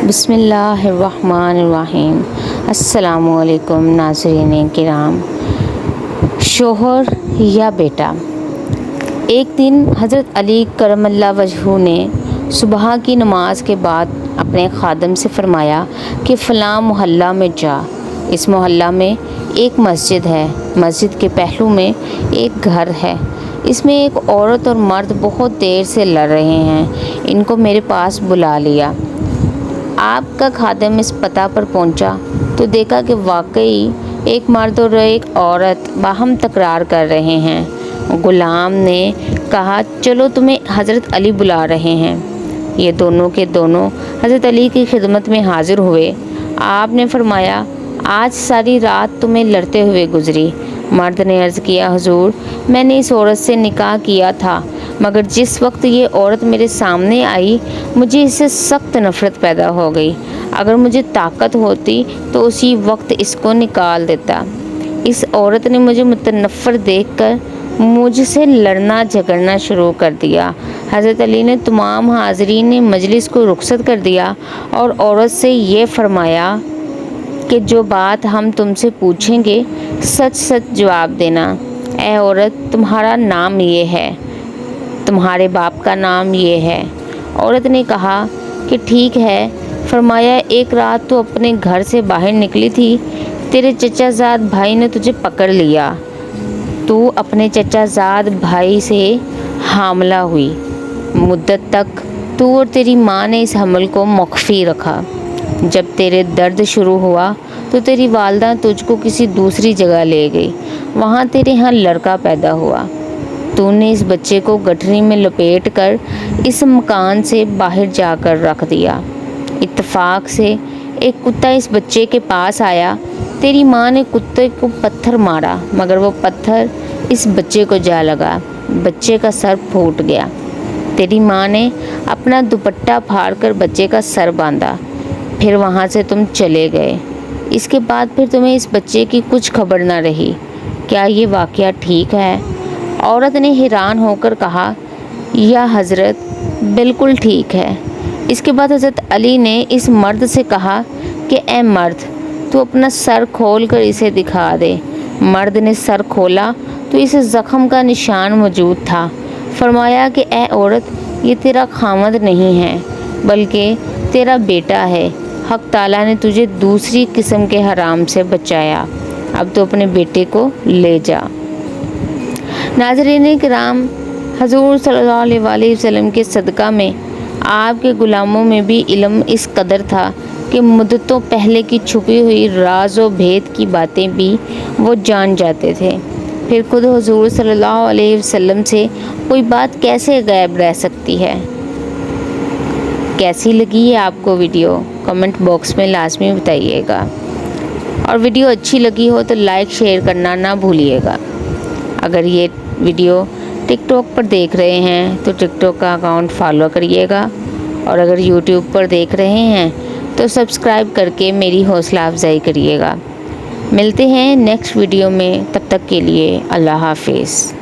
بسم اللہ الرحمن الرحیم۔ السلام علیکم ناظرین کرام۔ شوہر یا بیٹا۔ ایک دن حضرت علی کرم اللہ وجہہ نے صبح کی نماز کے بعد اپنے خادم سے فرمایا کہ فلاں محلہ میں جا، اس محلہ میں ایک مسجد ہے، مسجد کے پہلو میں ایک گھر ہے، اس میں ایک عورت اور مرد بہت دیر سے لڑ رہے ہیں، ان کو میرے پاس بلا لیا۔ آپ کا خادم اس پتہ پر پہنچا تو دیکھا کہ واقعی ایک مرد اور ایک عورت باہم تکرار کر رہے ہیں۔ غلام نے کہا چلو تمہیں حضرت علی بلا رہے ہیں۔ یہ دونوں کے دونوں حضرت علی کی خدمت میں حاضر ہوئے۔ آپ نے فرمایا آج ساری رات تمہیں لڑتے ہوئے گزری۔ مرد نے عرض کیا حضور میں نے اس عورت سے نکاح کیا تھا، مگر جس وقت یہ عورت میرے سامنے آئی مجھے اس سے سخت نفرت پیدا ہو گئی، اگر مجھے طاقت ہوتی تو اسی وقت اس کو نکال دیتا۔ اس عورت نے مجھے متنفر دیکھ کر مجھ سے لڑنا جھگڑنا شروع کر دیا۔ حضرت علی نے تمام حاضرین مجلس کو رخصت کر دیا اور عورت سے یہ فرمایا کہ جو بات ہم تم سے پوچھیں گے سچ سچ جواب دینا۔ اے عورت تمہارا نام یہ ہے، تمہارے باپ کا نام یہ ہے۔ عورت نے کہا کہ ٹھیک ہے۔ فرمایا ایک رات تو اپنے گھر سے باہر نکلی تھی، تیرے چچا زاد بھائی نے تجھے پکڑ لیا، تو اپنے چچا زاد بھائی سے حاملہ ہوئی، مدت تک تو اور تیری ماں نے اس حمل کو مخفی رکھا۔ جب تیرے درد شروع ہوا تو تیری والدہ تجھ کو کسی دوسری جگہ لے گئی، وہاں تیرے ہاں لڑکا پیدا ہوا، تو نے اس بچے کو گٹھری میں لپیٹ کر اس مکان سے باہر جا کر رکھ دیا۔ اتفاق سے ایک کتا اس بچے کے پاس آیا، تیری ماں نے کتے کو پتھر مارا مگر وہ پتھر اس بچے کو جا لگا، بچے کا سر پھوٹ گیا۔ تیری ماں نے اپنا دوپٹہ پھاڑ کر بچے کا سر باندھا، پھر وہاں سے تم چلے گئے۔ اس کے بعد پھر تمہیں اس بچے کی کچھ خبر نہ رہی، کیا یہ واقعہ ٹھیک ہے؟ عورت نے حیران ہو کر کہا یا حضرت بالکل ٹھیک ہے۔ اس کے بعد حضرت علی نے اس مرد سے کہا کہ اے مرد تو اپنا سر کھول کر اسے دکھا دے۔ مرد نے سر کھولا تو اس زخم کا نشان موجود تھا۔ فرمایا کہ اے عورت یہ تیرا خامد نہیں ہے بلکہ تیرا بیٹا ہے، حق تعالیٰ نے تجھے دوسری قسم کے حرام سے بچایا، اب تو اپنے بیٹے کو لے جا۔ ناظرین کرام، حضور صلی اللہ علیہ وآلہ وسلم کے صدقہ میں آپ کے غلاموں میں بھی علم اس قدر تھا کہ مدتوں پہلے کی چھپی ہوئی راز و بھید کی باتیں بھی وہ جان جاتے تھے۔ پھر خود حضور صلی اللہ علیہ وسلم سے کوئی بات کیسے غائب رہ سکتی ہے؟ کیسی لگی ہے آپ کو ویڈیو؟ کمنٹ باکس میں لازمی بتائیے گا، اور ویڈیو اچھی لگی ہو تو لائک شیئر کرنا نہ بھولیے گا۔ اگر یہ ویڈیو ٹک ٹاک پر دیکھ رہے ہیں تو ٹک ٹاک کا اکاؤنٹ فالو کریے گا، اور اگر یوٹیوب پر دیکھ رہے ہیں تو سبسکرائب کر کے میری حوصلہ افزائی کریے گا۔ ملتے ہیں نیکسٹ ویڈیو میں، تب تک کے لیے اللہ حافظ۔